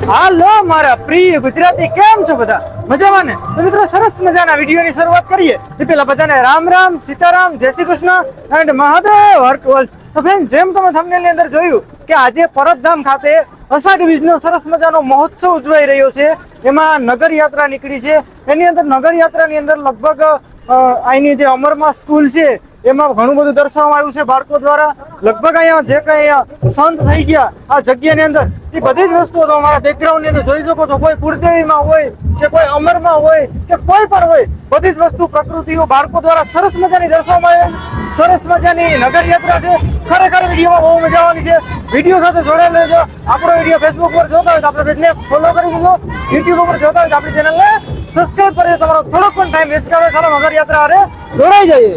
હાલો મારા પ્રિય ગુજરાતી, કેમ છો બધા? મજામાં ને? તો મિત્રો સરસ મજાના વિડીયોની શરૂઆત કરીએ. એ પહેલા બધાને રામ રામ, સીતારામ, જય શ્રી કૃષ્ણ એન્ડ મહાદેવ હરકવલ. તો ફ્રેન્ડ, જેમ તમે થંબનેલની અંદર જોયું કે આજે પરબધામ ખાતે અષાઢ બીજનો સરસ મજાનો મહોત્સવ ઉજવાઈ રહ્યો છે. એમાં નગર યાત્રા નીકળી છે. એની અંદર નગર યાત્રાની અંદર લગભગ અહીંની જે અમરમાં સ્કૂલ છે એમાં ઘણું બધું દર્શાવવામાં આવ્યું છે બાળકો દ્વારા. લગભગ અહીંયા જે કઈ સંત થઈ ગયા આ જગ્યાની અંદર, એ બધી જ વસ્તુઓ અમારા બેકગ્રાઉન્ડની અંદર જોઈ શકો છો. કોઈ કુળદેવીમાં હોય કે કોઈ અમરમાં હોય કે કોઈ પણ હોય, બધી જ વસ્તુ પ્રકૃતિઓ બાળકો દ્વારા સરસ મજાની દર્શાવવામાં આવે છે. સરસ મજાની નગર યાત્રા છે. ખરેખર વિડીયોમાં બહુ મજા આવવાની છે. વિડીયો સાથે જોડાયેલા રહેજો. આપણો વિડીયો ફેસબુક પર જોતા હોય તો આપણે પેજને ફોલો કરી દેજો. યુટ્યુબ ઉપર જોતા હોય તો આપણી ચેનલને સબસ્ક્રાઇબ કરી દેજો. તમારો થોડોક પણ ટાઈમ વેસ્ટ કરો, ચાલો નગર યાત્રા અરે જોડાઈ જઈએ.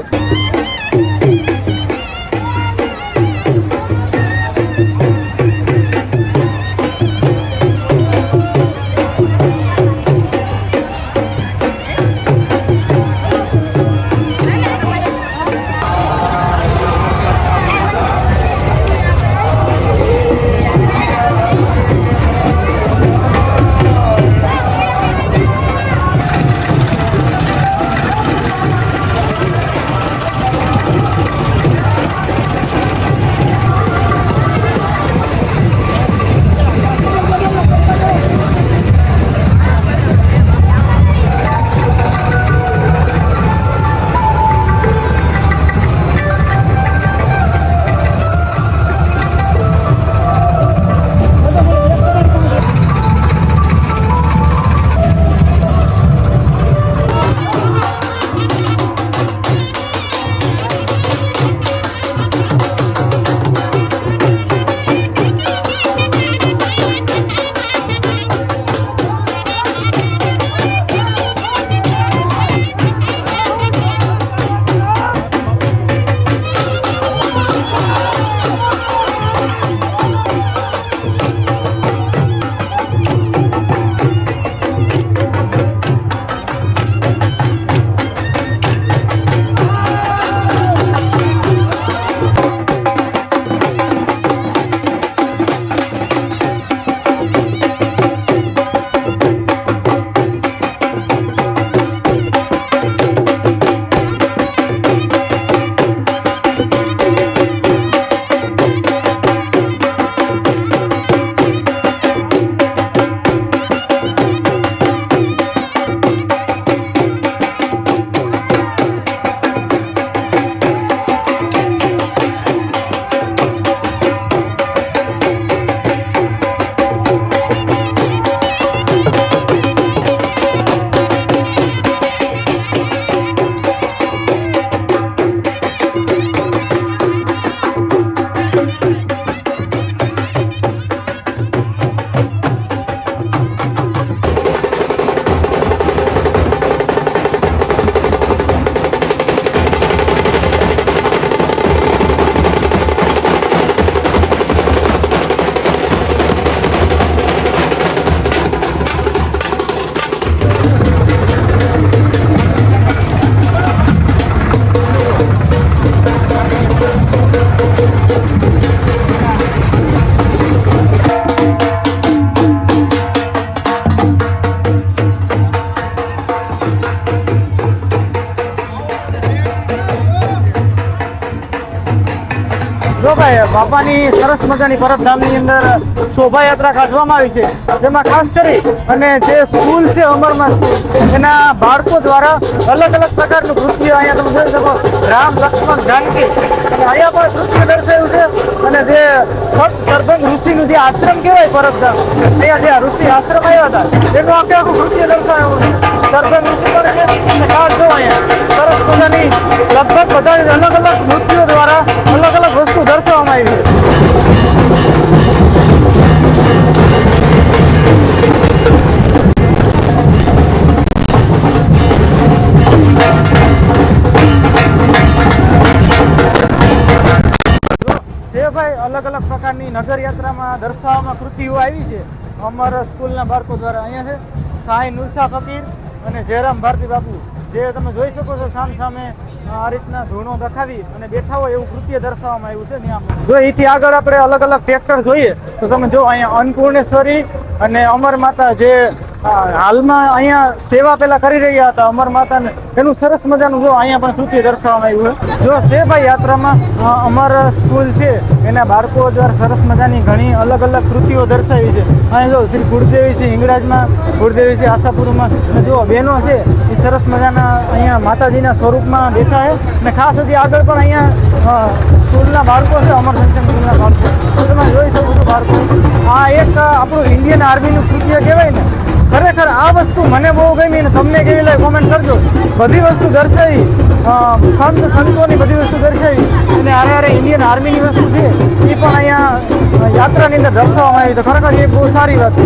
જો ભાઈ, બાપાની સરસ મજાની પરબધામની અંદર શોભાયાત્રા કાઢવામાં આવી છે. જેમાં ખાસ કરી અને જે સ્કૂલ છે અમરમાં સ્કૂલ, એના બાળકો દ્વારા અલગ અલગ પ્રકારનું નૃત્ય અહીંયા તમે જોઈ શકો. રામ, લક્ષ્મણ, જાનકી, અને અહીંયા પણ નૃત્ય દર્શાવ્યું છે. અને જે સર્ભંગ ઋષિનું જે આશ્રમ કહેવાય પરબધામ, અહીંયા જે ઋષિ આશ્રમ આવ્યા હતા એનું આખું નૃત્ય દર્શાવ્યું છે. સર્ભંગ ઋષિ પણ છે. અને ખાસ જો અહીંયા સરસ મજાની લગભગ બધા અલગ અલગ નૃત્યો દ્વારા અલગ અલગ વસ્તુ દર્શાવવામાં આવી છે. ભાઈ, અલગ અલગ પ્રકારની નગર યાત્રામાં દર્શાવવામાં કૃતિઓ આવી છે અમારા સ્કૂલના બાળકો દ્વારા. અહીંયા છે સાઈ નુરસા ફકીર અને જયરામ ભારતી બાપુ, જે તમે જોઈ શકો છો સામે આ રીતના ધૂણો દખાવી અને બેઠા હોય એવું કૃત્ય દર્શાવવામાં આવ્યું છે ત્યાં. જો અહીંથી આગળ આપણે અલગ અલગ ટ્રેક્ટર જોઈએ તો તમે જો અહીંયા અન્નપૂર્ણેશ્વરી અને અમર માતા જે હાલમાં અહીંયા સેવા પેલા કરી રહ્યા હતા અમર માતાને, એનું સરસ મજાનું જો અહીંયા પણ કૃત્ય દર્શાવવામાં આવ્યું છે. જો છે ભાઈ યાત્રામાં અમર સ્કૂલ છે એના બાળકો દ્વારા સરસ મજાની ઘણી અલગ અલગ કૃતિઓ દર્શાવી છે. અહીંયા જો શ્રી કુળદેવી છે હિંગળાજમાં, કુળદેવી છે આશાપુરમાં, અને જો બહેનો છે એ સરસ મજાના અહીંયા માતાજીના સ્વરૂપમાં બેઠા છે. અને ખાસ હજી આગળ પણ અહીંયા સ્કૂલના બાળકો છે, અમર સનસન સ્કૂલના બાળકો, તમે જોઈ શકો છો બાળકો. આ એક આપણું ઇન્ડિયન આર્મીનું કૃત્ય કહેવાય ને. ખરેખર આ વસ્તુ મને બહુ ગમી ને તમને કેવી લાગે કોમેન્ટ કરજો. બધી વસ્તુ દર્શાવી, સંતોની બધી વસ્તુ દર્શાવી અને હારે ઇન્ડિયન આર્મીની વસ્તુ છે એ પણ અહીંયા યાત્રાની અંદર દર્શાવવામાં આવી. તો ખરેખર એ બહુ સારી વાત છે.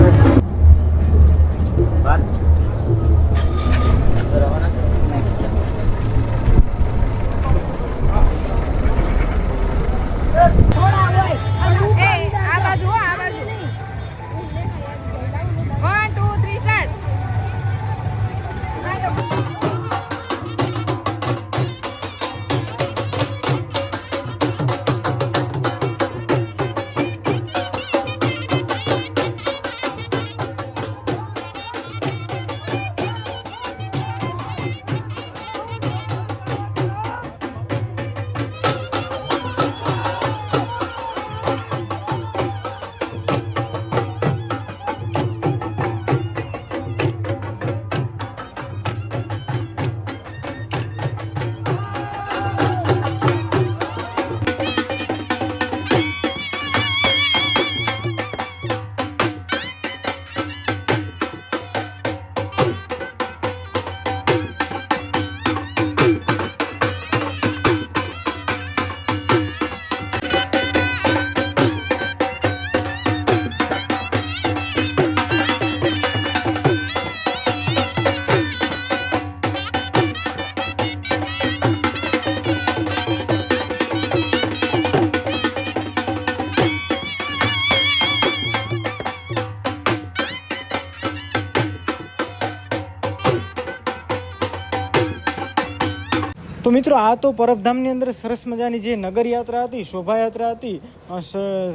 તો મિત્રો આ તો પરબધામની અંદર સરસ મજાની જે નગર યાત્રા હતી, શોભાયાત્રા હતી,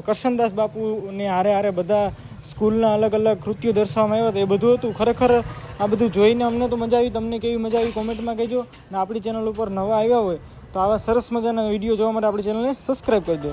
કરશનદાસ બાપુને હારે બધા સ્કૂલના અલગ અલગ કૃત્યો દર્શાવવામાં આવ્યા હતા, એ બધું હતું. ખરેખર આ બધું જોઈને અમને તો મજા આવી. તમને કેવી મજા આવી કોમેન્ટમાં કહેજો. અને આપણી ચેનલ ઉપર નવા આવ્યા હોય તો આવા સરસ મજાના વિડીયો જોવા માટે આપણી ચેનલને સબસ્ક્રાઈબ કરજો.